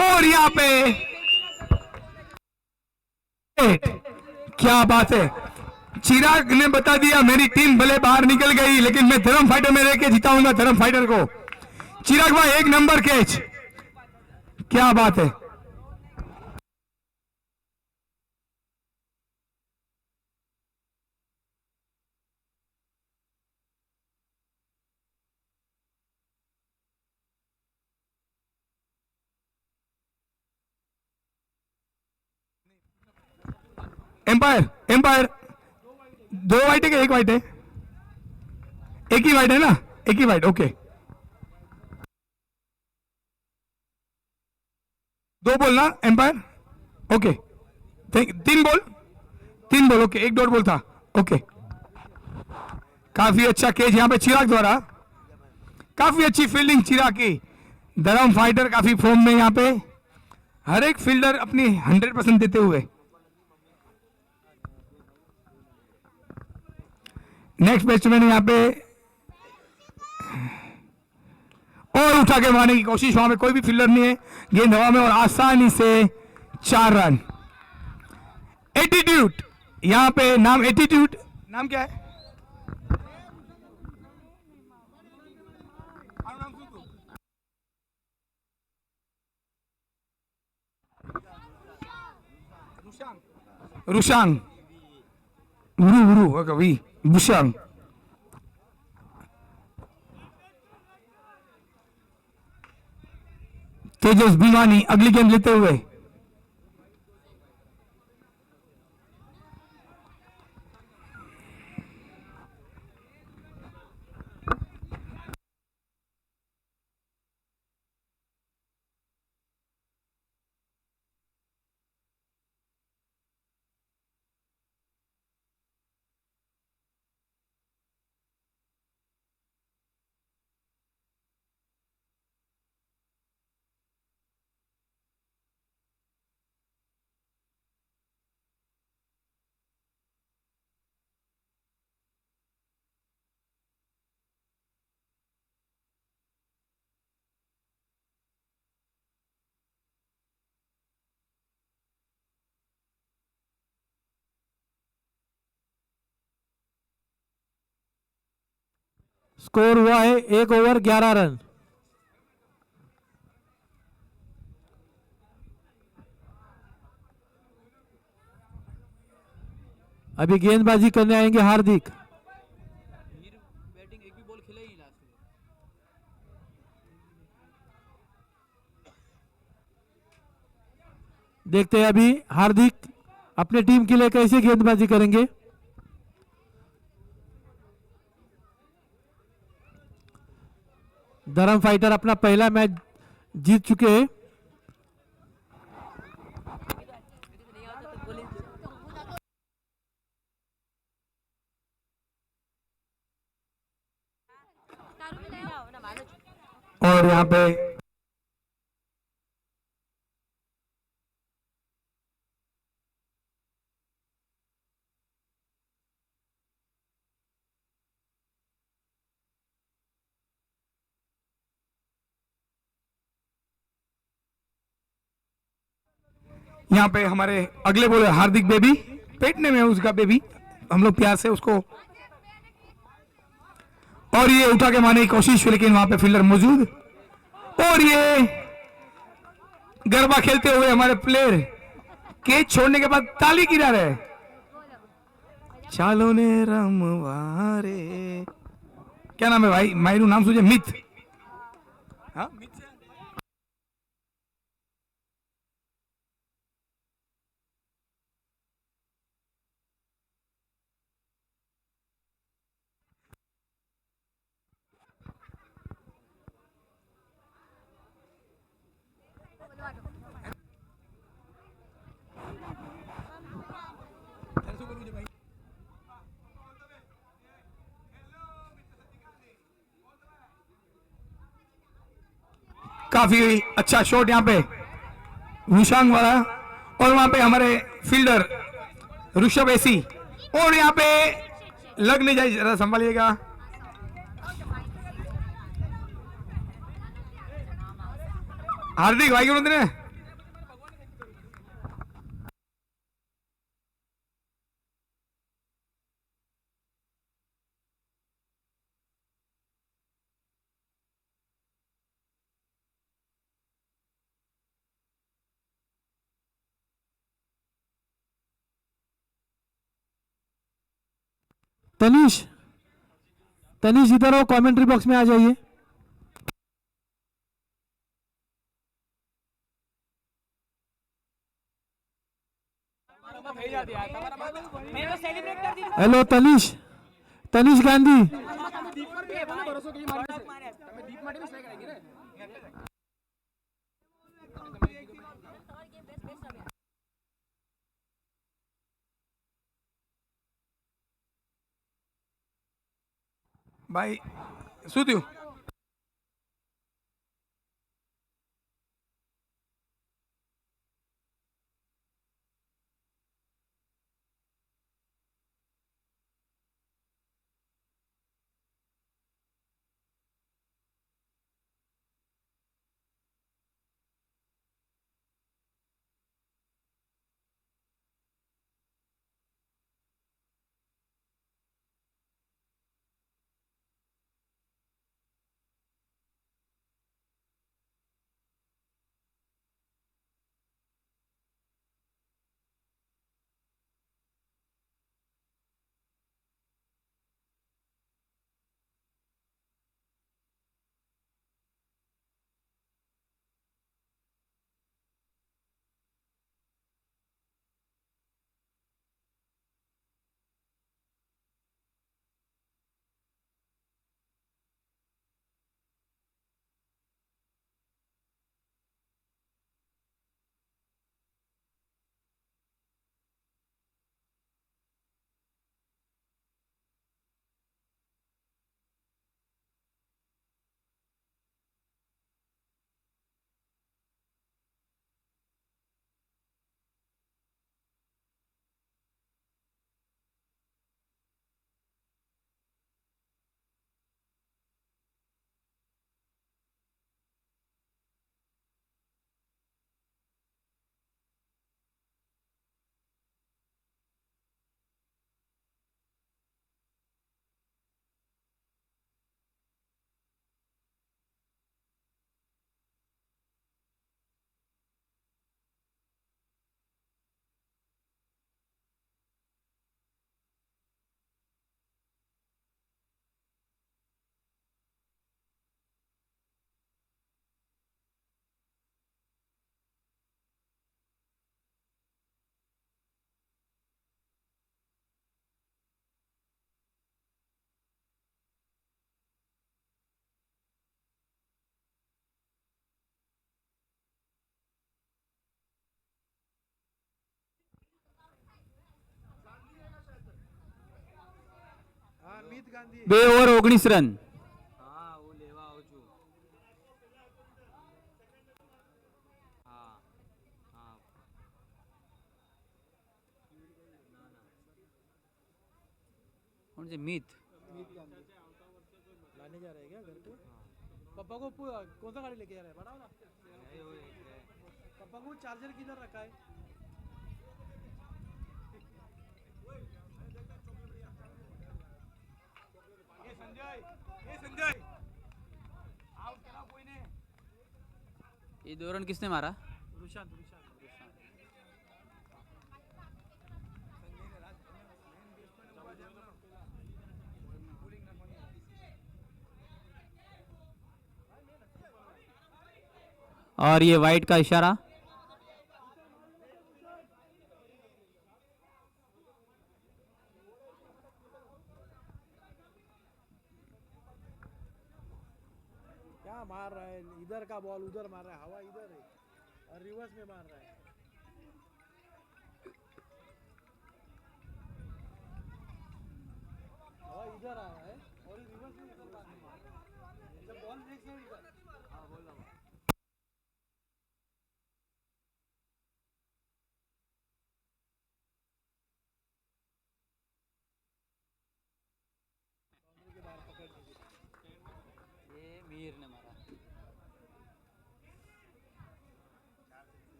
और यहाँ पे क्या बात है, चिराग ने बता दिया मेरी टीम भले बाहर निकल गई लेकिन मैं धर्म फाइटर में रह के जिताऊंगा धर्म फाइटर को। चिराग भाई एक नंबर कैच, क्या बात है। एम्पायर एम्पायर, दो वाइट है कि एक वाइट है? एक ही वाइट है ना, एक ही वाइट, ओके। दो बॉल ना एम्पायर, ओके। तीन बॉल ओके, एक डॉट बॉल था, ओके। काफी अच्छा कैच यहाँ पे चिराग द्वारा, काफी अच्छी फील्डिंग चिराग की। धर्म फाइटर काफी फॉर्म में यहाँ पे, हर एक फील्डर अपनी 100% देते हुए। नेक्स्ट बैट्समैन यहाँ पे और उठा के मारने की कोशिश, वहां पे कोई भी फील्डर नहीं है, गेंद हवा में और आसानी से 4 रन। एटीट्यूड यहाँ पे, नाम एटीट्यूड, नाम क्या है? रुशांग बुशांग। तेजस भिवानी अगली गेंद लेते हुए। स्कोर हुआ है 1 ओवर 11 रन। अभी गेंदबाजी करने आएंगे हार्दिक। देखते हैं अभी हार्दिक अपने टीम के लिए कैसे गेंदबाजी करेंगे। धर्म फाइटर अपना पहला मैच जीत चुके हैं। और यहाँ पे हमारे अगले बॉलर हार्दिक बेबी, पेटने में उसका बेबी, हम लोग प्यार से उसको, और ये उठा के मारने की कोशिश लेकिन वहां पे फील्डर मौजूद, और ये गरबा खेलते हुए हमारे प्लेयर कैच छोड़ने के बाद ताली गिरा रहे। चालो ने रमवारे, क्या नाम है भाई? मायरू नाम सुझे, मित। हाँ काफी अच्छा शॉट यहाँ पे विशांग वाला, और वहां पे हमारे फील्डर ऋषभ एसी, और यहाँ पे लग नहीं जाए, जरा संभालिएगा। હાર્દિક વાગ્યું નથી ને? तनीश, तनीश इधर आओ, कमेंट्री बॉक्स में आ जाइए। हेलो तनीश, तनीश गांधी। ભાઈ શું થયું? બે ઓવર 19 રન. कौन से मीत? लाने जा रहे हैं क्या घर पे? पापा को कौन सा गाड़ी लेके जा रहे हैं? बड़ा वाला? पापा को चार्जर किधर रखा है? ये 2 रन किसने मारा? रुशांत। और ये वाइट का इशारा. क्या मार रहा है? इधर का बॉल उधर मार रहा है, हवा इधर है और रिवर्स में मार रहा है। हवा इधर आ रहा है और रिवर्स में बॉल नेक्स्ट साइड इधर। हाँ बोल रहा हूँ। ये मीर ने मारा.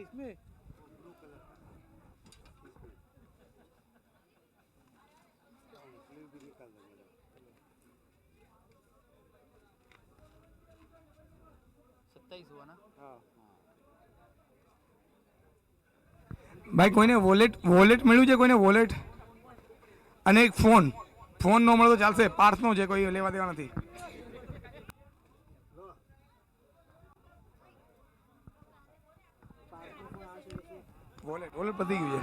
इसमें सत्ताईस हुआ ना? हाँ ભાઈ કોઈને વોલેટ મળ્યું છે, કોઈને વોલેટ અને એક ફોન ન મળે તો ચાલશે, પાર્સનો છે, કોઈ લેવા દેવા નથી. વોલેટ પતી ગયું છે.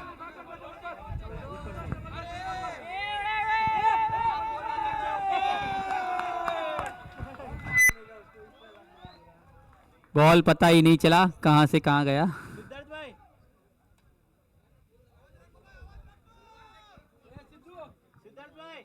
बॉल पता ही नहीं चला कहाँ से कहाँ गया. सिद्धार्थ भाई सिद्धार्थ भाई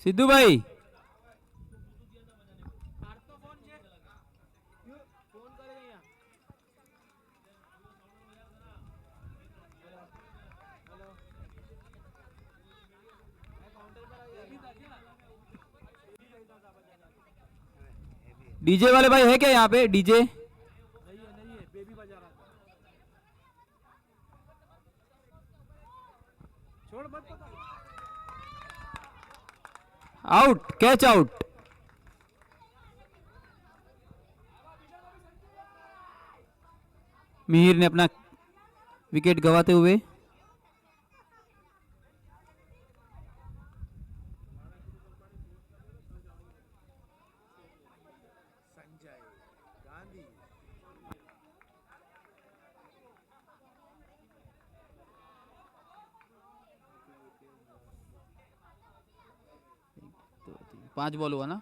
सिद्धू भाई फोन करे અહીંયા डीजे वाले भाई है क्या यहाँ पे डीजे? नहीं है बेबी बजा रहा था छोड़ मत पता आउट, कैच आउट. मिहिर ने अपना विकेट गंवाते हुए संजय गांधी 5 बॉल हुआ ना?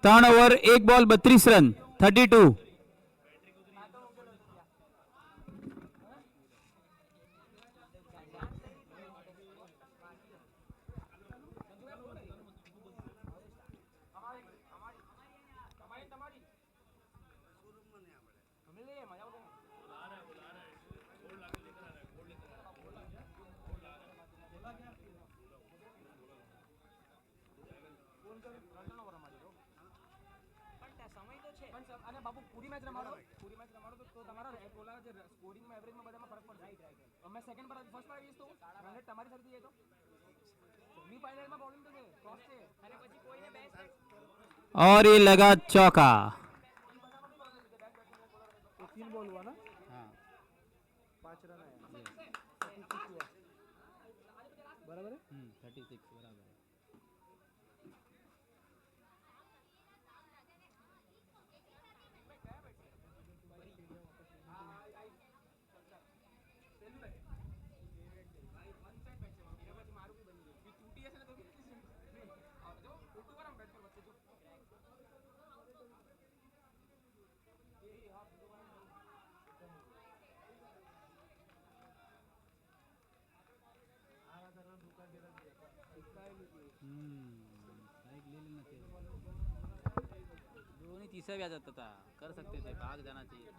Turn over 1 ball 32 run 32. પણ ત્યાં સમય તો છે. અને બાપુ પૂરી મેચ રમાડો તો તમારા ઓલા જે સ્કોરિંગમાં એવરેજમાં બધામાં ફરક પડશે. અમે સેકન્ડ પર ફર્સ્ટ પર આવીશ તો રન રેટ તમારી સાથે જાય તો બી ફાઇનલમાં પ્રોબ્લેમ તો છે ક્રોસ છે અને પછી કોઈને બેસ્ટ और ये लगा चौका. तो 3 बॉल हुआ ना, हाँ 5 रन आया, 36 हुआ, बराबर है. 36 बराबर. धोनी तीसरा भी आ जाता था, कर सकते थे, भाग जाना चाहिए.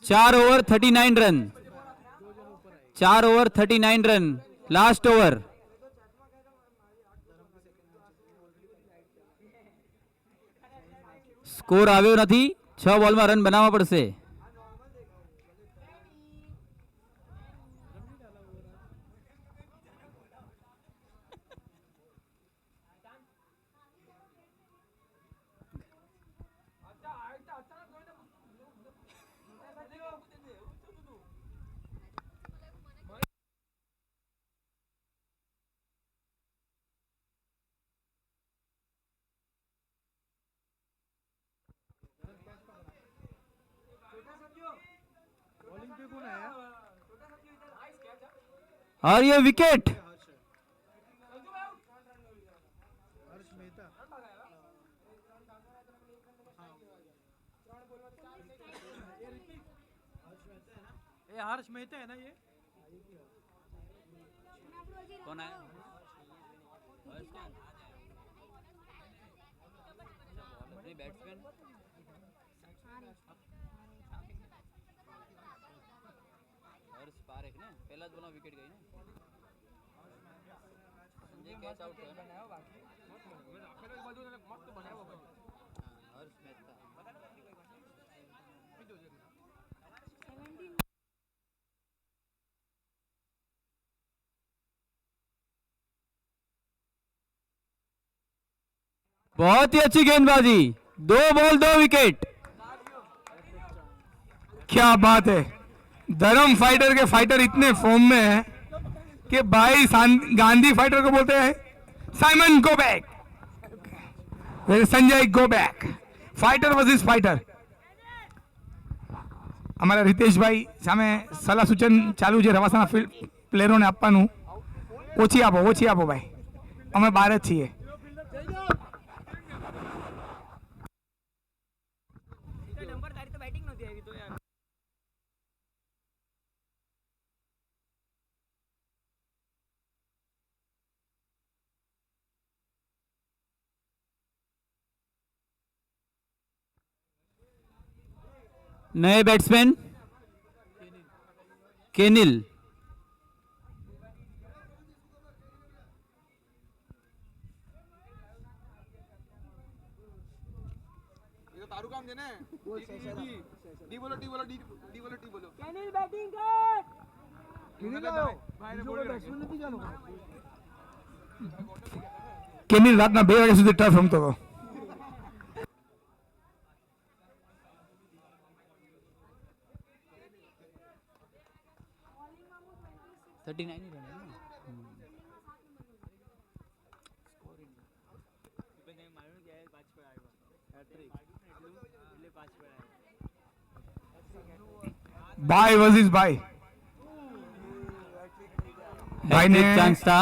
चार over 39 run. 4 over 39 run. Last over. Score આવ્યો નથી. 6 બોલમાં રન બનાવવા પડશે. बॉलिंग पे कौन आया? और ये विकेट. हर्ष मेहता. ये हर्ष मेहता है ना ये? कौन आया? बैट्समैन हर्ष पारेख ने पहला જ બોલમાં વિકેટ ગઈ ને. સંજય કેચ આઉટ થયો ને. હર્ષ મહેતા. बहुत ही अच्छी गेंदबाजी. 2 बॉल 2 विकेट. क्या बात है. धर्म फाइटर के फाइटर इतने फॉर्म में है कि भाई गांधी फाइटर को बोलते हैं Simon go back, Sanjay go back. Fighter versus fighter. અમારા રિતેશભાઈ સામે સલાહ સૂચન ચાલુ છે રવાસાના પ્લેયરોને આપવાનું. ઓછી આપો ભાઈ, અમે બહાર જ છીએ. નંબર તારી તો બેટિંગ નહોતી આવી તો યાર. नए बैट्समैन केनिल. ये तो तारू काम देना है. डी बोलो डी बोलो डी डी बोलो डी बोलो. કેનિલ બેટિંગ કર. भाई ने बोल रखा નથી જાણો. કેનિલ રાતના 2 વાગ્યા સુધી ટર્ફ રમતો હતો. 39 ही रन है ना। भाई वर्सेस भाई भाई ने हैट्रिक चांस था।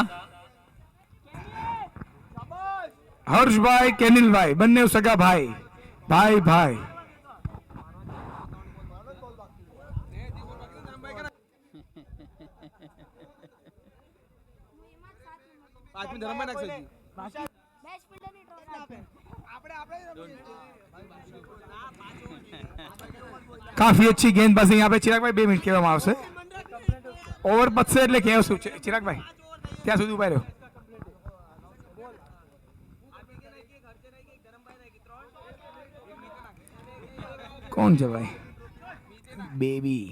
હર્ષભાઈ કેનિલભાઈ બંને સગા ભાઈ ભાઈ ભાઈ પાંચ મિનિટ ધરમભાઈ નાખશે જી. બેસ્ટ ફિલ્ડરની ટ્રોફી કાફી अच्छी गेंदबाजी यहाँ पे चिराग भाई 2 મિનિટ કહેવામાં આવશે ઓવર પતશે એટલે કહેવું શું છે ચિરાગ ભાઈ ત્યાં સુધી ઉભા રહ્યો કોણ છે ભાઈ બેબી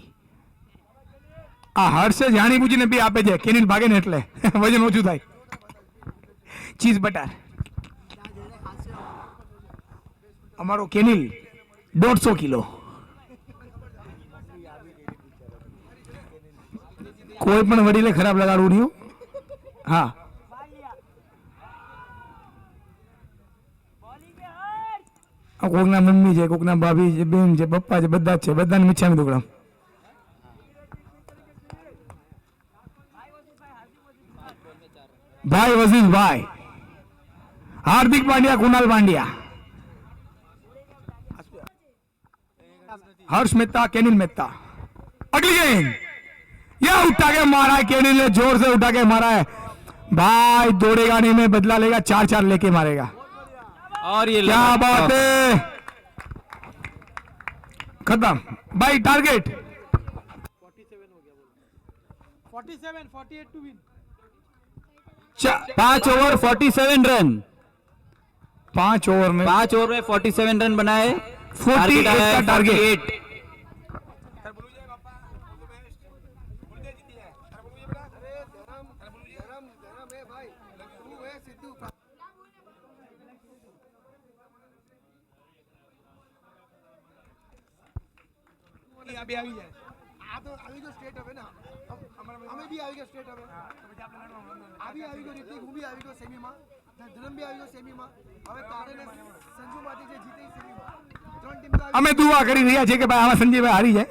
આ હર્ષે જાણી બુજીને બી આપે છે કેનિલ ભાગે ને એટલે વજન ઓછું થાય ચીઝ બટર અમારો કેનિલ 150 કિલો કોઈ પણ વડીલે ખરાબ લગાડવું નહીં હો. હા આ કોકના મમ્મી છે કોકના ભાભી છે બેન છે પપ્પા છે બધા જ છે બધાને મીઠામી દુકડા ભાઈ વસીફ ભાઈ हार्दिक पांड्या कुणाल पांड्या हर्ष मेहता केनिल मेहता अगली गेंद यह उठा के मारा है केनिल ने जोर से उठा के मारा है भाई दौड़ेगा नहीं में बदला लेगा 4-4 लेके मारेगा और ये क्या बात है खत्म भाई target 47 48 to win 5 over 47 run 5 over में 5 ओवर में 47 रन बनाए 48 का टारगेट 48। આ બે આવી જાય આ તો આવી ગયો સ્ટેટ હવે ના અમે બી આવી ગયા સ્ટેટ હવે આ બી આવી ગયો રિતિક હું બી આવી ગયો સેમીમાં ધરમ બી આવી ગયો સેમીમાં હવે તારે ને સંજુ માંથી જે જીતે સેમીમાં ત્રણ ટીમ તો અમે દુઆ કરી રહ્યા છીએ કે ભાઈ આમાં સંજયભાઈ હારી જાય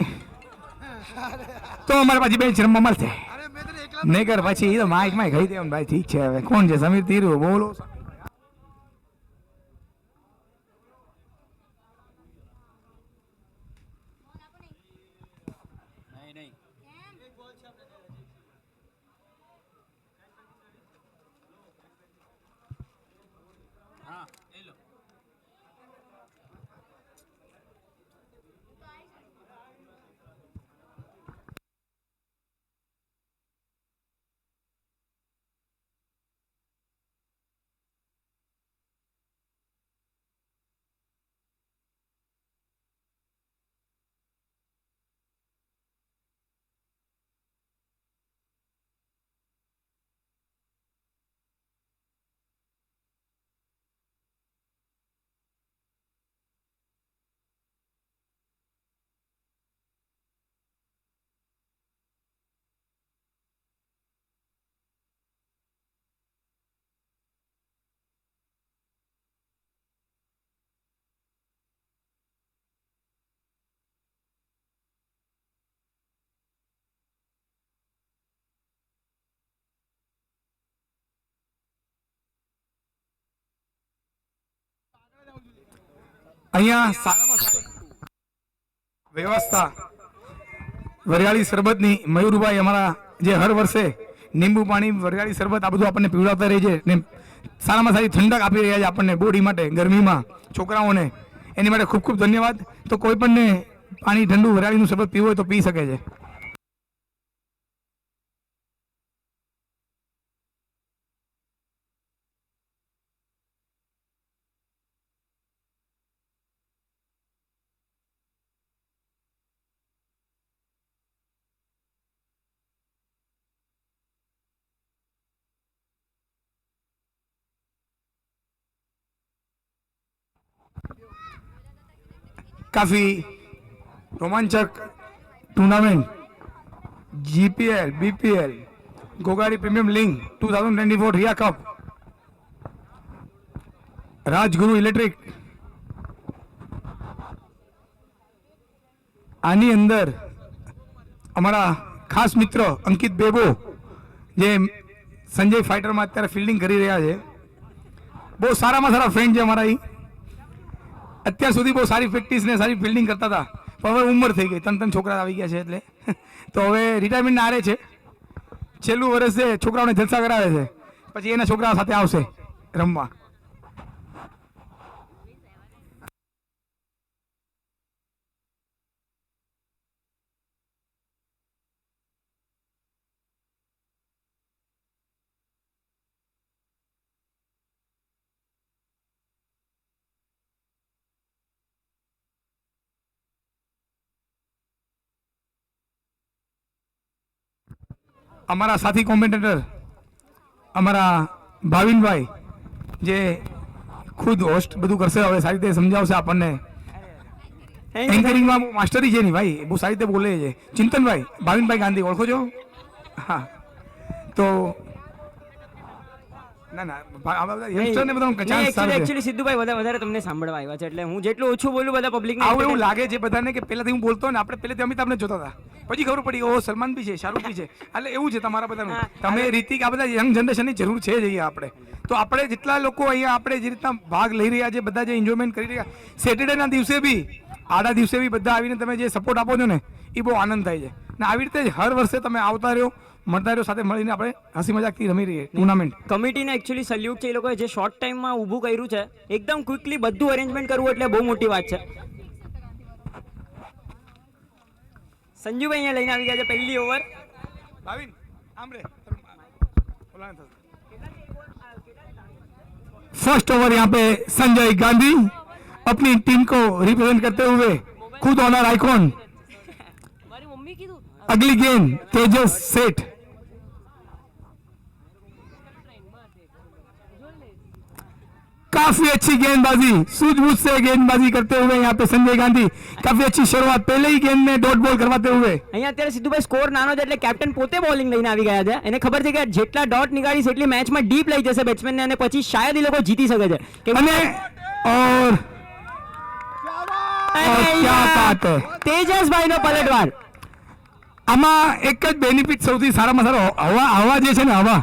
તો અમારે પાછી બેચ રમવા મળશે અરે મેં તને એકલા નહીકર પછી એ તો માઇક માં કહી દેવાનું ભાઈ ઠીક છે હવે કોણ છે સમીર તીરુ બોલો અહીંયા સારામાં સારી વ્યવસ્થા વરિયાળી શરબતની મયુરભાઈ અમારા જે હર વર્ષે લીંબુ પાણી વરિયાળી શરબત આ બધું આપણને પીવડાવતા રહે છે ને સારામાં સારી ઠંડક આપી રહ્યા છે આપણને બોડી માટે ગરમીમાં છોકરાઓને એની માટે ખૂબ ખૂબ ધન્યવાદ તો કોઈ પણને પાણી ઠંડુ વરિયાળીનું શરબત પીવું હોય તો પી શકે છે काफी रोमांचक tournament GPL BPL Gogadi premium league 2024 Riya cup, Rajguru electric. આની અંદર અમારા ખાસ મિત્ર અંકિત બેબો જે સંજય ફાઇટરમાં અત્યારે ફિલ્ડિંગ કરી રહ્યા છે, બહુ સારામાં સારા ફ્રેન્ડ છે અમારા. અહીં અત્યાર સુધી બહુ સારી પ્રેક્ટિસ ને સારી ફિલ્ડિંગ કરતા હતા, પણ હવે ઉંમર થઈ ગઈ, 3 છોકરા આવી ગયા છે એટલે તો હવે રિટાયરમેન્ટ આરે છે. છેલ્લું વર્ષ છે, છોકરાઓને જલસા કરાવે છે, પછી એના છોકરાઓ સાથે આવશે રમવા. અમારા સાથી કોમેન્ટેટર અમારા ભાવિનભાઈ જે ખુદ હોસ્ટ બધું કરશે, હવે સારી રીતે સમજાવશે આપણને. એન્કરિંગમાં માસ્ટરી છે નહીં ભાઈ, બહુ સારી રીતે બોલે છે. ચિંતનભાઈ, ભાવિનભાઈ ગાંધી ઓળખો છો? હા, તો ના ના આ બધા યંગસ્ટરને બધાનો ચાન્સ સારો છે. એકચ્યુઅલી સિદ્ધુભાઈ વધારે તમને સાંભળવા આવ્યા છે, એટલે હું જેટલું ઓછું બોલું બધા પબ્લિક આવું એવું લાગે છે બધાને કે પહેલાથી હું બોલતો ને આપણે પહેલેથી અમિતાભને જોતા હતા, પછી ખબર પડી ઓ સલમાન બી છે, શાહરુખ બી છે, એટલે એવું છે તમારા બધાનું. તમે રીતિક આ બધા યંગ જનરેશનની જરૂર છે જ અહીંયા આપણે. તો આપણે જેટલા લોકો અહીંયા આપણે જે રીતના ભાગ લઈ રહ્યા છે, બધા જે એન્જોયમેન્ટ કરી રહ્યા, સેટરડેના દિવસે બી આડા દિવસે બી બધા આવીને તમે જે સપોર્ટ આપો છો ને એ બહુ આનંદ થાય છે. ને આવી રીતે જ હર વર્ષે તમે આવતા રહ્યો, મળતા રહ્યો, સાથે મળીને આપણે હસી મજાકથી રમી રહીએ ટુર્નામેન્ટ. કમિટીને એકચ્યુઅલી સલ્યુટ છે, એ લોકોએ જે શોર્ટ ટાઈમમાં ઊભું કર્યું છે, એકદમ ક્વિકલી બધું અરેન્જમેન્ટ કરવું એટલે બહુ મોટી વાત છે. સંજુભાઈ અહીંયા લઈને આવી ગયા છે પહેલી ઓવર. ભાવિન આમ રે फर्स्ट ओवर यहाँ पे संजय गांधी अपनी टीम को रिप्रेजेंट करते हुए खुद ऑनर आइकॉन. अगली गेंद तेजस सेठ. काफी अच्छी गेंदबाजी, सूझबूझ से गेंदबाजी करते हुए यहाँ पे संजय गांधी काफी अच्छी शुरुआत, पहले ही गेंद में डॉट बॉल करवाते हुए. અહીંયા અત્યારે સિદ્ધુભાઈ સ્કોર નાનો છે એટલે કેપ્ટન પોતે બોલિંગ લઈને આવી ગયા છે. એને ખબર છે કે જેટલા ડોટ નીકાળીશ એટલી મેચમાં ડીપ લઈ જશે બેટ્સમેનને, અને પછી શાયદ એ લોકો જીતી શકે છે. અને और क्या बात है, તેજસભાઈનો પલટવાર. આમાં એક જ બેનિફિટ સૌથી સારામાં સારો હવા જે છે ને, હવા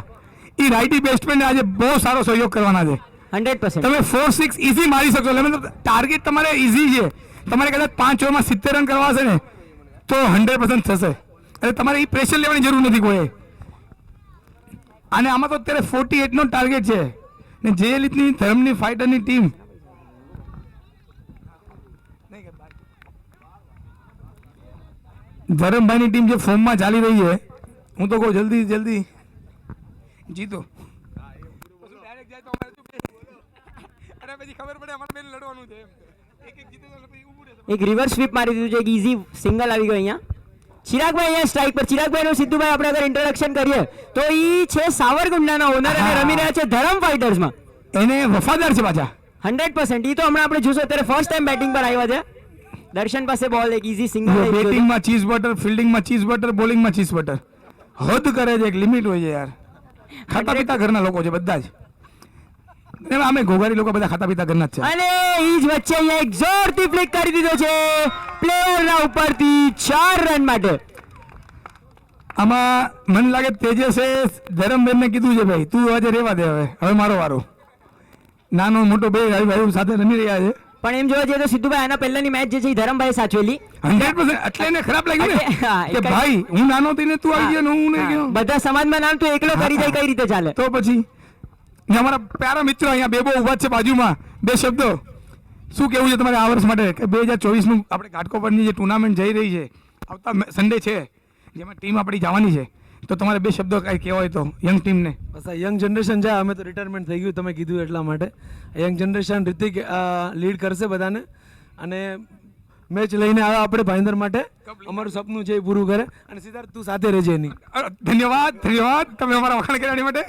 એ રાઇટી બેટ્સમેનને આજે બહુ સારો સહયોગ કરવાના છે. 100%. તમે 4-6 ઇઝી મારી શકશો. એટલે ટાર્ગેટ તમારે ઇઝી છે. તમારે કદાચ 5 ઓવરમાં 70 રન કરવા હશે ને તો 100% થશે. એટલે તમારે એ પ્રેશર લેવાની જરૂર નથી કોઈ. અને આમાં તો અત્યારે 48 નો ટાર્ગેટ છે ને જે રીતની ધર્મની ફાઇટરની ટીમ ધરમભાઈની ટીમ જે ફોર્મમાં ચાલી રહી છે, હું તો કહું જલ્દી જલ્દી જીતો. એક રિવર્સ સ્વીપ મારી દીધું છે, એક ઈઝી સિંગલ આવી ગયો અહીંયા. ચિરાગભાઈ અહીંયા સ્ટ્રાઇક પર. ચિરાગભાઈનું સિદ્ધુભાઈ આપણે અગર ઇન્ટ્રોડક્શન કરીએ તો એ છે સાવરકુંડલાના ઓનર અને રમી રહ્યા છે ધરમ ફાઇટર્સમાં. એને વફાદાર છે પાછા 100%. એ તો હમણાં આપણે જોશું અત્યારે ફર્સ્ટ ટાઈમ બેટિંગ પર આવ્યા છે. દર્શન પાસે બોલ, એક ઈઝી સિંગલ. બેટિંગમાં ચીઝ બટર, ફિલ્ડિંગમાં ચીઝ બટર, બોલિંગમાં ચીઝ બટર. હદ કરે છે, એક લિમિટ હોય છે યાર. ખાતા પીતા ઘરના લોકો છે બધા જ. અમે ઘોઘારી લોકો બધા ખાતા પીતા ઘરના જ છે. અને ઈ જ વચ્ચે અહીંયા એક જોરથી ફ્લિક કરી દીધો છે પ્લેયરના ઉપરથી 4 રન માટે. આમાં મને લાગે તેજસે ધરમબેનને કીધું છે ભાઈ તું આજે રેવા દે, હવે મારો વારો. નાનો મોટો બે ભાઈ સાથે રમી રહ્યા છે. પણ એમ જોવા જઈએ તો સિદ્ધુભાઈ આના પહેલાની મેચ જે છે એ ધરમભાઈ સાચવેલી 100%. એટલે એને ખરાબ લાગ્યું ને કે ભાઈ હું નાનો હતી ને તું આવી ગયો ને હું નહીં ગયો. બધા સમાજમાં નામ તું એકલો કરી જાય કઈ રીતે ચાલે? તો પછી ને અમારા પ્યારા મિત્રો અહીંયા બેબો ઉભા છે બાજુમાં. બે શબ્દો શું કેવું છે તમારે આ વર્ષ માટે કે 2024 નું આપણે ઘાટકોપરની જે ટુર્નામેન્ટ જઈ રહી છે, આવતા સન્ડે છે જેમાં ટીમ આપણી જવાની છે, તો તમારે બે શબ્દો કઈ કહેવાય તો યંગ ટીમને? બસ આ યંગ જનરેશન છે, અમે તો રિટાયરમેન્ટ થઈ ગયું તમે કીધું એટલા માટે. યંગ જનરેશન રિતિક લીડ કરશે બધાને અને મેચ લઈને આવ્યા આપણે ભાઈંદર માટે. અમારું સપનું છે એ પૂરું કરે. અને સિદ્ધાર્થ તું સાથે રહેજે એની. ધન્યવાદ ધન્યવાદ તમે અમારા વખાણ કર્યા માટે.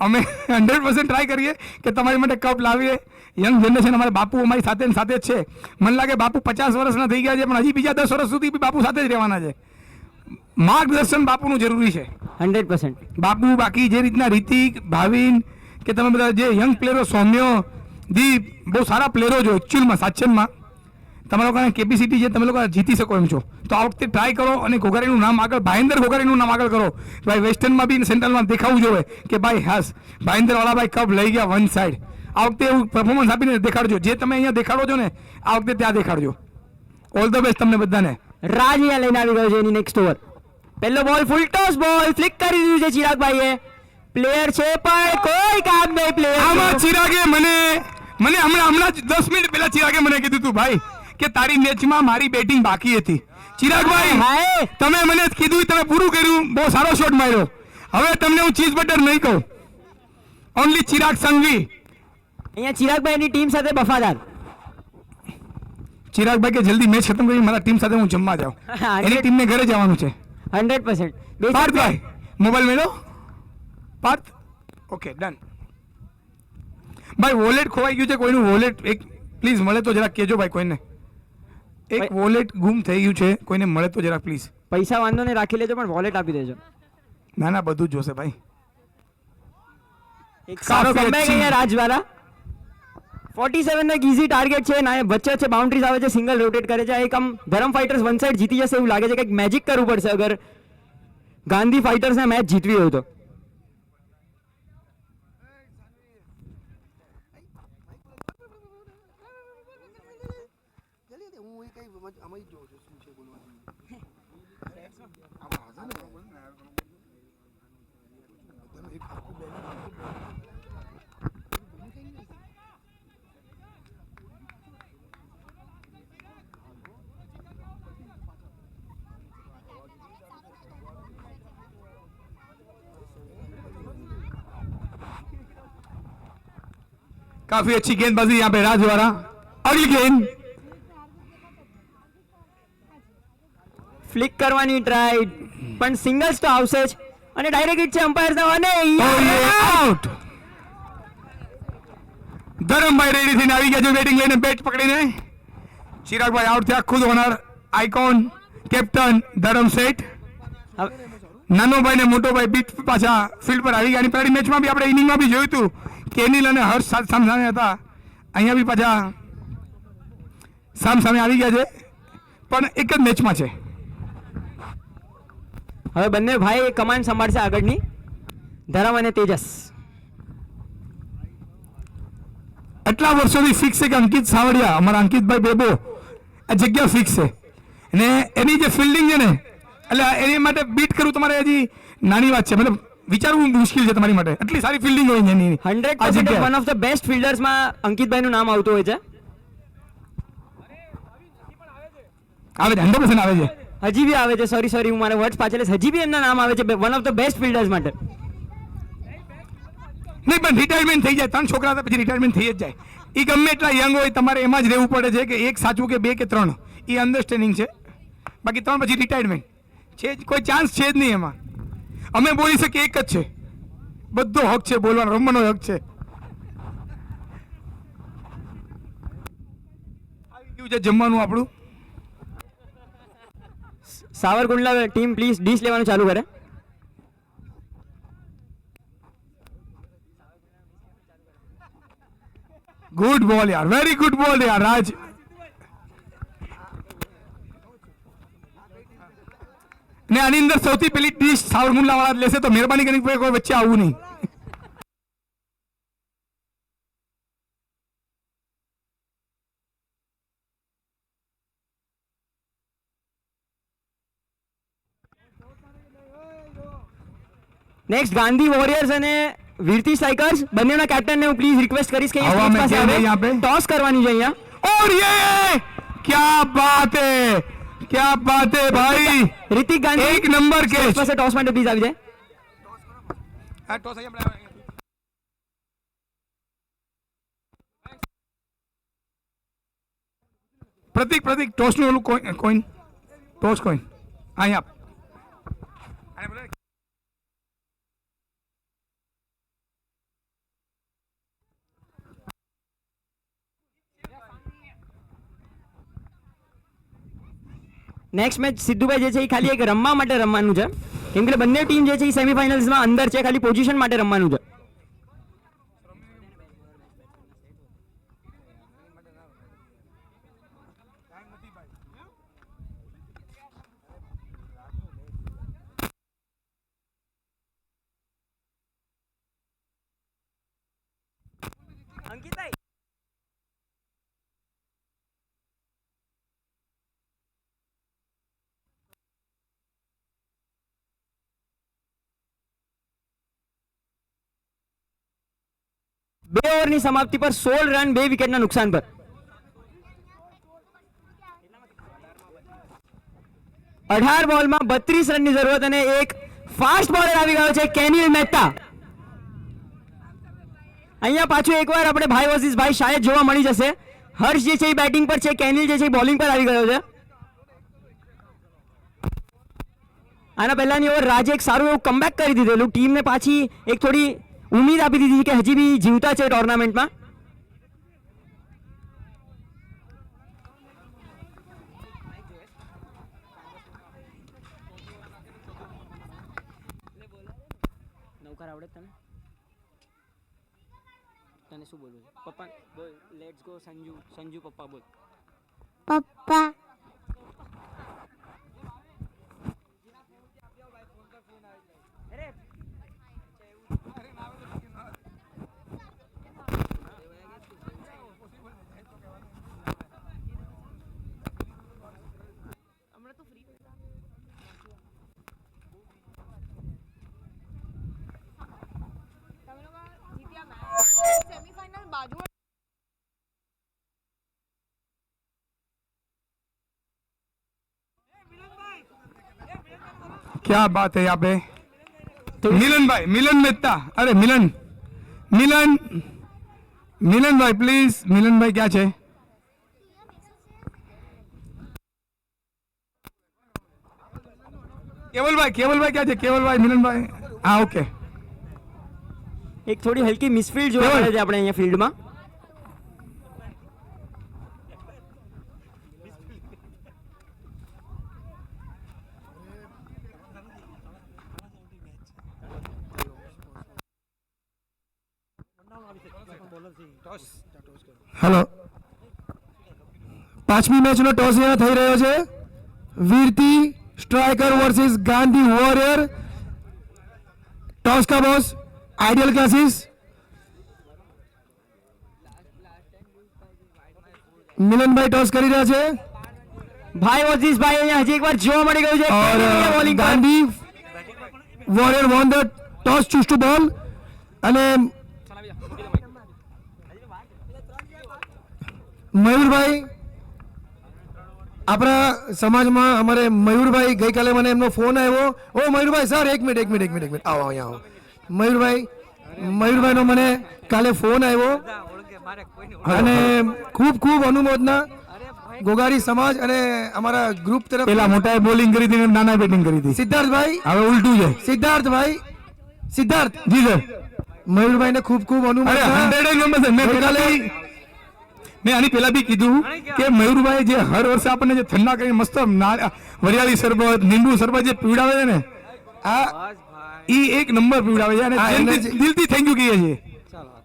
અમે 100% ટ્રાય કરીએ કે તમારી માટે કપ લાવીએ. યંગ જનરેશન અમારે બાપુ અમારી સાથે ને સાથે જ છે. મને લાગે બાપુ 50 વર્ષના થઈ ગયા છે પણ હજી બીજા 10 વર્ષ સુધી બી બાપુ સાથે જ રહેવાના છે. માર્ગદર્શન બાપુનું જરૂરી છે. 100%. બાપુ બાકી જે રીતના રિતિક ભાવિન કે તમે બધા જે યંગ પ્લેયરો સૌમ્ય દીપ બહુ સારા પ્લેયરો છો એકચ્યુઅલમાં સાચનમાં તમારા લોકોને કેપેસિટી છે તમે લોકો જીતી શકો એમ છો તો આ વખતે ટ્રાય કરો અને ઘોઘારીનું નામ આગળ ભાઈન્દર ઘોઘારીનું નામ આગળ કરો ભાઈ વેસ્ટર્નમાં બી સેન્ટ્રલમાં દેખાવું જોઈએ કે ભાઈ હાસ ભાઈન્દરવાળા ભાઈ કપ લઈ ગયા વન સાઈડ આ વખતે એવું પરફોર્મન્સ આપીને દેખાડજો જે તમે અહીંયા દેખાડો છો ને આ વખતે ત્યાં દેખાડજો. ઓલ ધ બેસ્ટ તમને બધાને. રાજ અહીંયા લઈને આવી ગયો છે એની નેક્સ્ટ ઓવર. પહેલો બોલ ફૂલ ટોસ બોલ ફ્લિક કરી દીધું છે ચિરાગભાઈએ. પ્લેયર છે પણ કોઈ કામ નહીં પ્લેયર. આમાં ચિરાગે મને હમણાં જ 10 મિનિટ પહેલા ચિરાગે મને કીધું તું ભાઈ કે તારી મેચમાં મારી બેટિંગ બાકી હતી. ચિરાગભાઈ હાય તમે મને કીધું તમે પૂરું કર્યું બહુ સારો શોટ માર્યો. હવે તમને હું ચીઝ બટર નહીં કહું ઓનલી ચિરાગ સંઘવી. અહીંયા ચિરાગભાઈની ટીમ સાથે વફાદાર. ચિરાગભાઈ કે જલ્દી મેચ ખતમ કરી મારા ટીમ સાથે હું જમવા જાઉં એની ટીમને ઘરે જવાનું છે. 100%. પાર્થભાઈ મોબાઈલ મેળો પાર્થ ઓકે ડન. ભાઈ વોલેટ ખોવાઈ ગયું છે કોઈનું વોલેટ એક પ્લીઝ મળે તો જરાક કહેજો ભાઈ કોઈને એક વોલેટ ગુમ થઈ ગયું છે કોઈને મળે તો જરાક પ્લીઝ. પૈસા વાંધો ને રાખી લેજો પણ વોલેટ આપી દેજો. ના ના બધું જ જોશે ભાઈ. એક સારો કાફી કમબેક अच्छी. અહીંયા રાજવાલા 47 નો ઈઝી ટાર્ગેટ છે ના વચ્ચે વચ્ચે બાઉન્ડ્રીઝ આવે છે સિંગલ રોટેટ કરે છે એક આમ ધરમ ફાઇટર્સ વન સાઈડ જીતી જશે એવું લાગે છે કંઈક મેજિક કરવું પડશે અગર ગાંધી ફાઇટર્સને મેચ જીતવી હોય તો. જલ્દી હું એ કઈ આમાં જ જોઉં છું શું છે બોલવાનું. काफी अच्छी गेंदबाजी यहाँ पे राज द्वारा. अगली गेंद ફ્લિક કરવાની ટ્રાય પણ સિંગલ્સ તો આવશે જ અને ડાયરેક્ટ હિટ છે અમ્પાયર અને આઉટ. ધરમભાઈ રેડી થઈને આવી ગયા છે બેટિંગ લઈને બેટ પકડીને. ચિરાગભાઈ આઉટ થયા ખુદ ઓનર આઇકોન કેપ્ટન ધરમ શેઠ. નાનો ભાઈ ને મોટો ભાઈ બીટ પાછા ફિલ્ડ પર આવી ગયા. પહેલી મેચમાં બી આપણે ઇનિંગમાં બી જોયું હતું કે અનિલ અને હર્ષ સામે સામે હતા. અહીંયા બી પાછા સામે આવી ગયા છે પણ એક જ મેચમાં છે. હવે બંને ભાઈ કમાન્ડ સંભાળશે આગળની ધરમ અને તેજસ. આટલા વર્ષોથી ફિક્સ છે કે અંકિત સાવડિયા અમારા અંકિતભાઈ બેબો આ જગ્યા ફિક્સ છે અને એની જે ફિલ્ડિંગ છે ને એટલે એની માટે બીટ કરવું તમારે હજી નાની વાત છે મતલબ વિચારવું મુશ્કેલ છે તમારી માટે એટલી સારી ફિલ્ડિંગ હોય છે એની. 100% વન ઓફ ધ બેસ્ટ ફિલ્ડર્સમાં અંકિતભાઈનું નામ આવતું હોય છે. આવે છે 100% આવે છે. હજી બી આવે છે સોરી હું મારા વર્ડ્સ પાછળ હજી બી એમના નામ આવે છે વન ઓફ ધ બેસ્ટ ફિલ્ડર્સ માટે. નહીં પણ રિટાયરમેન્ટ થઈ જાય 3 છોકરા હતા પછી રિટાયરમેન્ટ થઈ જ જાય. એ ગમે એટલા યંગ હોય તમારે એમાં જ રહેવું પડે છે કે એક સાચું કે 2 કે 3 એ અન્ડરસ્ટેન્ડિંગ છે. બાકી 3 પછી રિટાયરમેન્ટ છે જ કોઈ ચાન્સ છે જ નહીં એમાં. અમે બોલી શકીએ એક જ છે બધો હક છે બોલવાનો રમવાનો હક છે. આવી ગયું છે જમવાનું આપણું. સાવરકુંડલા ટીમ પ્લીઝ ડીશ લેવાનું ચાલુ કરે. ગુડ બોલ યાર વેરી ગુડ બોલ યાર રાજ. ને આની અંદર સૌથી પહેલી ડીશ સાવરકુંડલા વાળા લેશે તો મહેરબાની કરીને કોઈ વચ્ચે આવવું નહીં. નેક્સ્ટ ગાંધી વોરિયર્સ અને વીરતી સ્ટ્રાઇકર્સ બંનેના કેપ્ટનને હું પ્લીઝ રિક્વેસ્ટ કરીશ કે હવા મેં પાસે ખેલ है यहाँ पे. ટોસ કરવાની છે અહીંયા. और ये क्या बात है भाई રિતિક ગાંધી एक नंबर સ્ટેજ कैच. પાસે ટોસ માટે પ્લીઝ આવી જાય. પ્રતિક ટોસ નું ઓલું કોઈન ટોસ કોઈન અહીંયા નેક્સ્ટ મેચ સિદ્ધુભાઈ જે છે એ ખાલી એક રમવા માટે રમવાનું છે, કેમ કે બંને ટીમ જે છે એ સેમીફાઇનલ્સમાં અંદર છે, ખાલી પોઝિશન માટે રમવાનું છે. અંકિતભાઈ બે ઓવરની સમાપ્તિ પર 16 રન 2 વિકેટના નુકસાન પર. 18 બોલમાં 32 રનની જરૂરત અને એક ફાસ્ટ બોલર આવી ગયો છે કેનિલ મહેતા. અહીંયા પાછું એકવાર આપણે ભાઈ વર્સિસ ભાઈ શાયદ જોવા મળી જશે. હર્ષ જે છે એ બેટિંગ પર છે, કેનિલ જે છે એ બોલિંગ પર આવી ગયો છે. આના પહેલાની ઓવર રાજે એક સારું એવું કમબેક કરી દીધેલું, ટીમને પાછી એક થોડી ઉમ્મીદ આપી દીધી કે હજી બી જીવતા છે ટુર્નામેન્ટમાં. નૌકાર આવડે તને? તને શું બોલવું છે? પપ્પા બોલ, લેટ્સ ગો સંજુ. સંજુ પપ્પા બોલ. પપ્પા સેમીફાઇનલ બાજુ क्या बात है यहाँ पे. मिलन भाई, मिलन मेहता, अरे मिलन मिलन मिलन भाई प्लीज. मिलन भाई क्या છે? કેવલભાઈ ક્યાં છે? કેવલભાઈ, મિલનભાઈ. હા ઓકે. એક થોડી હલકી મિસફિલ્ડ જોવા મળે છે આપણે અહીંયા ફિલ્ડમાં. હેલો, 5મી મેચનો ટોસ અહીંયા થઈ રહ્યો છે. Virti striker versus Gandhi warrior. Toss का बॉस आइडियल क्लासेस. મિલનભાઈ ટોસ કરી રહ્યા છે ભાઈ વર્સિસ ભાઈ અહીંયા હજી એકવાર જોવા મળી ગયું છે. और bowling Gandhi Warrior won the toss, choose to bowl. અને મયુરભાઈ, આપણા સમાજમાં અમારે મયુરભાઈ, ગઈકાલે મને એમનો ફોન આવ્યો. ઓ મયુરભાઈ સર, એક મિનિટ આવો અહીંયા આવો. મયુરભાઈનો મને કાલે ફોન આવ્યો અને ખૂબ અનુમોદના ગોગારી સમાજ અને અમારા ગ્રુપ તરફ. પેલા મોટાએ બોલિંગ કરી હતી, નાના બેટિંગ કરી હતી. સિદ્ધાર્થભાઈ, હવે ઉલટું છે. સિદ્ધાર્થ જી સર. મયુરભાઈને ખૂબ અરે અનુમોદના. 100 નંબર છે. મેં આની પેલા બી કીધું કે મયુરભાઈ જે હર વર્ષે આપણને જે ઠંડા કરી મસ્ત વરિયાળી શરબત, લીંબુ શરબત જે પીવડાવે છે ને, આ ઈ એક નંબર પીવડાવે છે અને દિલથી થેન્ક યુ કહીએ છીએ.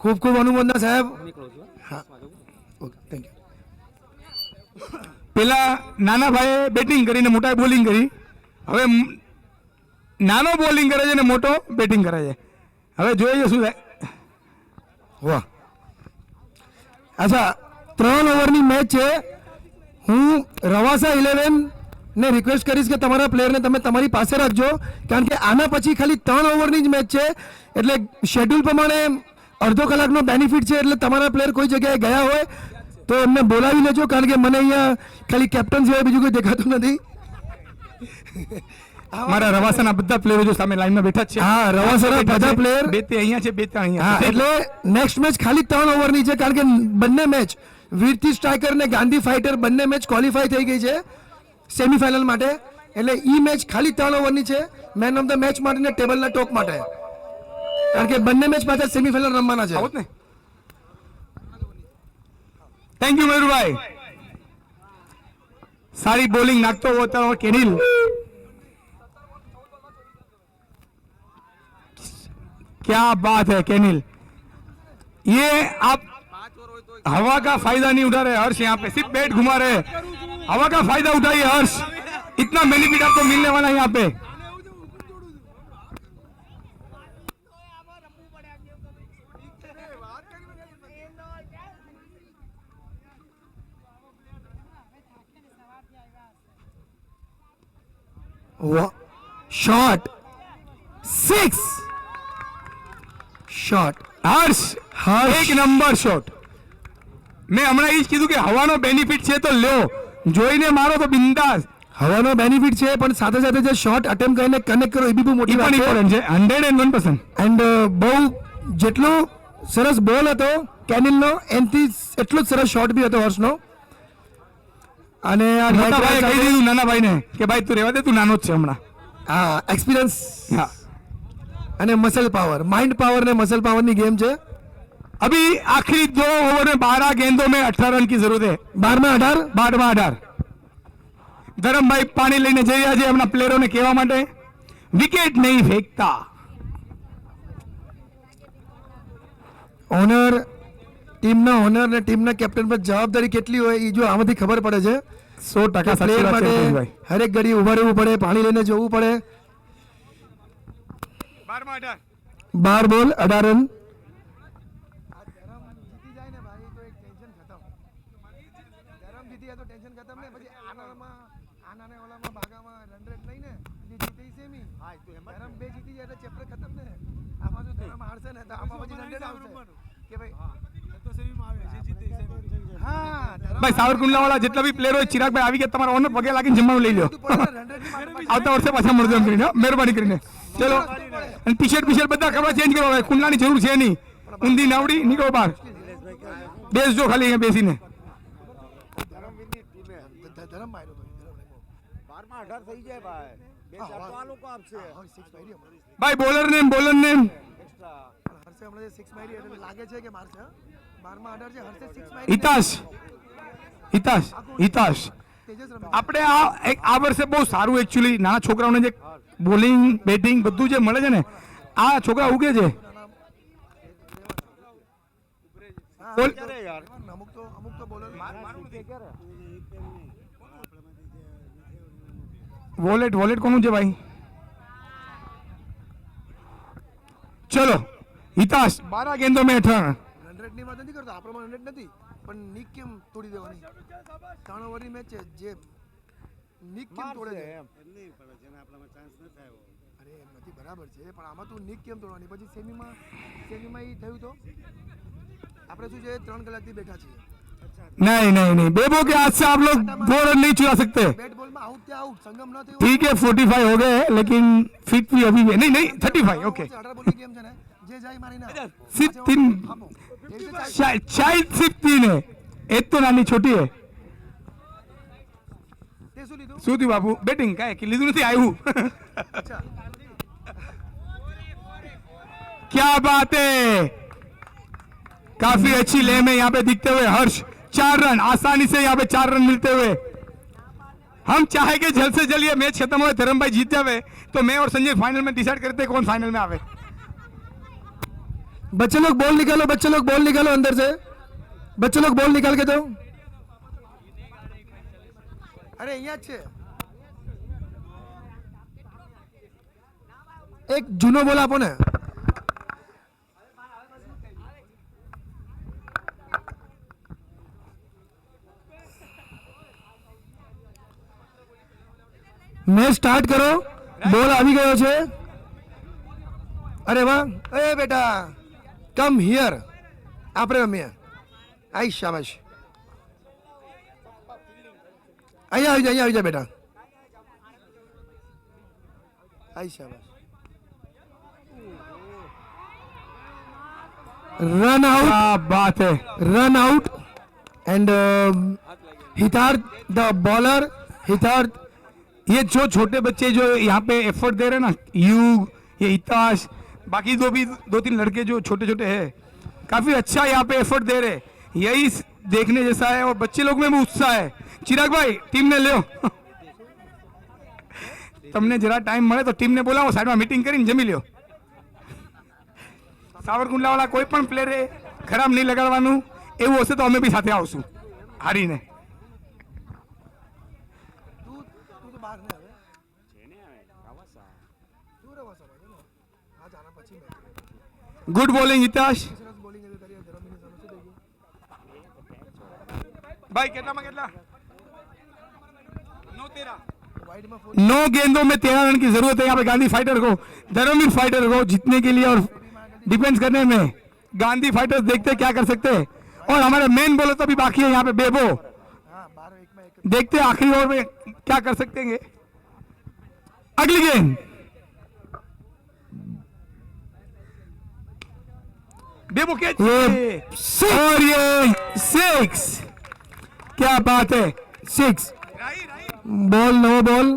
ખૂબ અનુમોદના સાહેબ. હા ઓકે, થેન્ક યુ. પેલા નાના ભાઈએ બેટિંગ કરીને મોટાએ બોલિંગ કરી. હવે નાનો બોલિંગ કરે છે ને મોટો બેટિંગ કરે છે. હવે જોઈએ શું થાય. વાહ. અચ્છા, 3 ઓવરની મેચ છે. હું રવાસા 11 ને રિક્વેસ્ટ કરીશ કે તમારા પ્લેયરને તમે તમારી પાસે રાખજો, કારણ કે આના પછી ખાલી 3 ઓવરની જ મેચ છે. એટલે શેડ્યુલ પ્રમાણે અડધો કલાકનો બેનિફિટ છે. એટલે તમારા પ્લેયર કોઈ જગ્યાએ ગયા હોય તો એમને બોલાવી લેજો, કારણ કે મને અહીંયા ખાલી કેપ્ટન સિવાય બીજું કોઈ દેખાતું નથી. મારા રવાસાના બધા પ્લેયરો જો સામે લાઈનમાં બેઠા જ છે. હા, રવાસાના બધા પ્લેયર. બે તે અહીંયા છે, બે તે અહીંયા હા, છે. એટલે નેક્સ્ટ મેચ ખાલી 3 ઓવરની છે, કારણ કે બંને મેચ વીરતી સ્ટ્રાઇકર ને ગાંધી ફાઇટર બંને મેચ ક્વોલિફાય થઈ ગઈ છે સેમીફાઇનલ માટે. એટલે ઈ મેચ ખાલી 3 ઓવરની છે, મેન ઓફ ધ મેચ માટે ને ટેબલના ટોપ માટે, કારણ કે બંને મેચ પાછા સેમીફાઇનલ રમવાના છે. આવત ને. થેન્ક યુ મયુરભાઈ. सारी बॉलिंग नाखतो होता और केनिल क्या बात है केनिल, ये आप हवा का फायदा नहीं उठा रहे हर्ष, यहाँ पे सिर्फ बैट घुमा रहे, हवा का फायदा उठाइए हर्ष, इतना बेनिफिट आपको मिलने वाला है यहाँ पे। शॉट 6 શોટ હર્ષ એક નંબર શોટ, મેં હમણાં એ જ કીધું કે હવાનો બેનિફિટ છે તો લ્યો, જોઈને મારો તો બિંદાસ, હવાનો બેનિફિટ છે પણ સાથે સાથે જે શોટ અટેમ્પ કરીને કનેક્ટ કરો એ બી બહુ એ મોટી પણ વાત છે ઇમ્પોર્ટન્ટ છે, 101%. એન્ડ બહુ જેટલો સરસ બોલ હતો કેનિલનો એનાથી એટલો જ સરસ શોટ બી હતો હર્ષનો. અને આ મોટા ભાઈએ કહી સાથે- દીધું નાના ભાઈને કે ભાઈ તું રહેવા દે, તું નાનો જ છે હમણાં. હા એક્સપિરિયન્સ હા, અને મસલ પાવર, માઇન્ડ પાવર ને મસલ પાવરની ગેમ છે. अभी आखिरी 2 ओवर में 12 गेंदों में 18 रन की जरूरत है. 12 માં 18 ધરમભાઈ પાણી લઈને જઈ રહ્યા છે એમના પ્લેયરોને કહેવા માટે, વિકેટ નહીં ફેંકતા. ઓનર ટીમના ઓનર ને ટીમના કેપ્ટન પર જવાબદારી કેટલી હોય એ જો આમાંથી ખબર પડે છે. 100% સાચી પ્લેયર વાત છે માટે હિતેશભાઈ. હરેક ઘડી ઉભા રહેવું પડે, પાણી લઈને જવું પડે. 12 બોલ 18 રન. ભાઈ સાવરકુંડલા વાળા જેટલા બી પ્લેયરો ચિરાગભાઈ આવી ગયા, તમારા ઓનર પગે લાગીને જમવાનું લઈ લો, આવતા વર્ષે પાછા મળજો એમ કરીને, મહેરબાની કરીને. ચલો, અને ટી શર્ટ બધા કપડા ચેન્જ કરો, હવે કુંડલાની જરૂર છે નહીં, ઊંધી નાવડી નીકળો બહાર, બેસજો ખાલી અહીંયા બેસીને. ભાઈ બોલર નેમ લાગે છે કે મારશે. 12 માં 18 છે, હર્ષે 6 મારી. હિતાશ તેજસ રમે. આપણે આ વર્ષે બહુ સારું એકચ્યુઅલી નાના છોકરાઓને જે બોલિંગ બેટિંગ બધું જે મળે છે ને, આ છોકરા ઉગે છે. બોલ અમુક તો બોલર વોલેટ કોનું છે ભાઈ? ચલો હિતાશ 12 गेंदों में 18 रन. 100 ની વાત નથી કરતો, આપણો 100 નથી, પણ નિક કેમ તોડી દેવાની? 3 ઓવરની મેચ છે, જે નિક કેમ તોડે છે? અરે એમ નથી, બરાબર છે, પણ આમાં તું નિક કેમ તોડવાની? પછી સેમીમાં ઈ થયું તો આપણે શું છે 3 કલાકથી બેઠા છીએ. नहीं बेबो के हाथ से आप लोग 2 रन नहीं चुरा सकते. બેટ બોલમાં આઉટ તે આઉટ, સંગમ ન થયું. ठीक है 45 हो गए, लेकिन फिट भी अभी भी नहीं 35 ओके. 18 બોલની ગેમ છે ને, જે જાય મારીને सिर्फ 3, આપો. એવી રીતે ચાલે. शायद सिर्फ 3 है, एक तो नानी छोटी है. તે શું લીધું? શું થયું બાપુ? બેટિંગ કાંઈ કે લીધું નથી, આવ્યું. અચ્છા, क्या बात है, काफी अच्छी ले में यहाँ पे दिखते हुए हर्ष. 4 रन आसानी से यहाँ पे 4 रन मिलते हुए. हम चाहे कि जल्द से जल्द ये मैच खत्म हो, धर्म भाई जीत जावे तो मैं और संजय फाइनल में डिसाइड करते हैं कौन फाइनल में आवे. बच्चे लोग बॉल निकालो, बच्चे लोग बॉल निकालो अंदर से, बच्चे लोग बॉल निकाल के दो. अरे અહીંયા જ છે એક જૂનો બોલ આપો ને. મેચ સ્ટાર્ટ કરો, બોલ આવી ગયો છે. અરે વાહ, એ બેટા કમ હિયર, આપણે રમીએ. આઈ શાબાશ, અહીંયા આવી જા બેટા. આઈ શાબાશ. રન આઉટ, क्या बात है. Run out. And Hitarth the bowler, Hitarth. ये जो छोटे बच्चे जो यहाँ पे एफर्ट दे रहे हैं ना, युग, ये हिताश, बाकी 2-3 लड़के जो छोटे छोटे हैं, काफी अच्छा यहाँ पे एफर्ट दे रहे हैं. यही देखने जैसा है, और बच्चे लोग में भी उत्साह है ચિરાગભાઈ ટીમને લ્યો. તમને જરા ટાઈમ મળે તો ટીમને બોલાવો, સાઈડમાં મીટિંગ કરીને જમી લ્યો. સાવરકુંડલાવાળા કોઈ પણ પ્લેયરે ખરાબ નહીં લગાડવાનું, એવું હશે તો અમે બી સાથે આવશું હારીને. તું તો બહાર ને હવે તું રવાસા બાજુ ને હા જાના પછી મેચ ગુડ બોલિંગ હિતાશ. સરસ બોલિંગ એવી કરી ધરમવીરની સામે શું થઈ ગયું भाई કેટલામાં કેટલા? 9-13. वाइड में 9 गेंदों में 13 रन की जरूरत है यहाँ पे गांधी फाइटर को, धर्मवीर फाइटर को जीतने के लिए और डिफेंस करने में. गांधी फाइटर्स देखते क्या कर सकते हैं. और हमारे मेन बॉलर तो अभी बाकी है यहाँ पे बेबो. हाँ 12 में 1 देखते हैं आखिरी ओवर में क्या कर सकते हैं. अगली गेंद बेबो कैच और ये 6. क्या बात है. 6 बॉल, नो बॉल.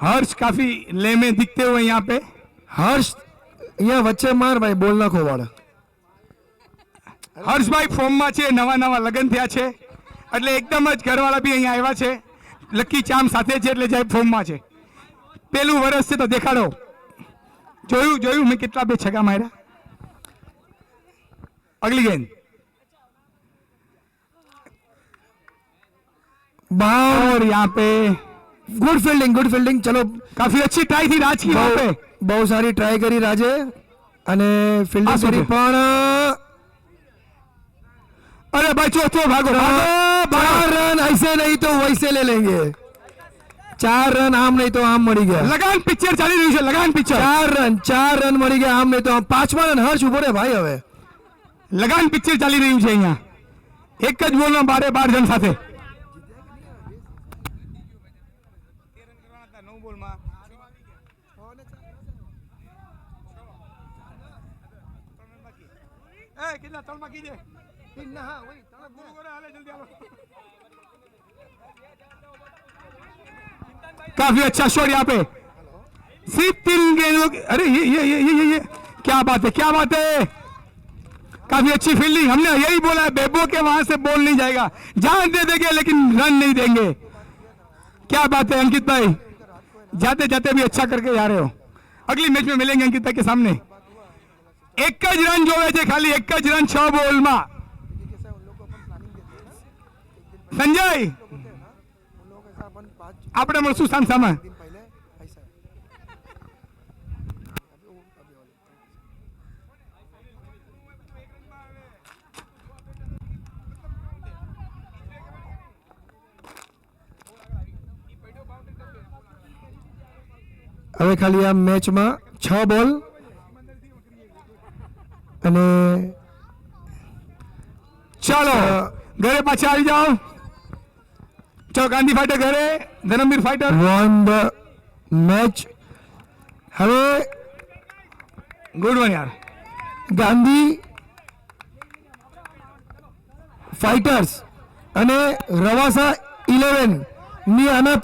हर्ष काफी लेमे दिखते हुए यहाँ पे. हर्ष અહીંયા વચ્ચે માર ભાઈ બોલ નાખો વાળા હર્ષભાઈ ફોર્મમાં છે, નવા નવા લગ્ન થયા છે એટલે એકદમ જ ઘરવાળા બી અહીંયા આવ્યા છે. લકી ચામ સાથે છે એટલે જાય ફોર્મમાં છે. પેલું વર્ષ છે તો દેખાડો. જોયું મેં કેટલા બે છગ્ગા માર્યા. अगली गेंद और यहाँ पे गुड फील्डिंग चलो काफी अच्छी ट्राई थी राज की वहाँ पे. બહુ સારી ટ્રાય કરી રાજે અને આ ફિલ્ડિંગ શું કરી છે? પણ अरे भाई चौथो भागो भागो. 4 रन ऐसे नहीं तो वैसे ले लेंगे 4 रन आम नहीं तो आम मળી ગયા लगान पिक्चर ચાલી રહ્યું છે. लगान पिक्चर 4 રન મળી ગયા આમ નહીં તો આમ 5મા રન હર્ષ ઉભો રે ભાઈ હવે लगान पिक्चર ચાલી રહ્યું છે અહીંયા. એક જ બોલમાં 12 જણ સાથે. काफी अच्छा शॉट यहाँ पे. सिर्फ 3 गेंदों. अरे ये क्या बात है, क्या बात है. काफी अच्छी फील्डिंग. हमने यही बोला है बेबो के वहां से बॉल नहीं जाएगा, जान दे देंगे लेकिन रन नहीं देंगे. क्या बात है अंकित भाई, जाते जाते भी अच्छा करके जा रहे हो. अगली मैच में मिलेंगे अंकित भाई के सामने. एक ज रन जोवे છે ખાલી, એક જ રન 6 બોલમાં. સંજય આપણે મળશું સામ સામે. पहले ऐसा હવે ખાલી આ મેચમાં 6 બોલ અને ચાલો ઘરે પાછા આવી જાઓ. ચલો ગાંધી ફાઈટર ઘરે, Dharmveer fighter. One the match હવે ગુડ વન યાર. ગાંધી ફાઇટર્સ અને રવાસા 11 ની આના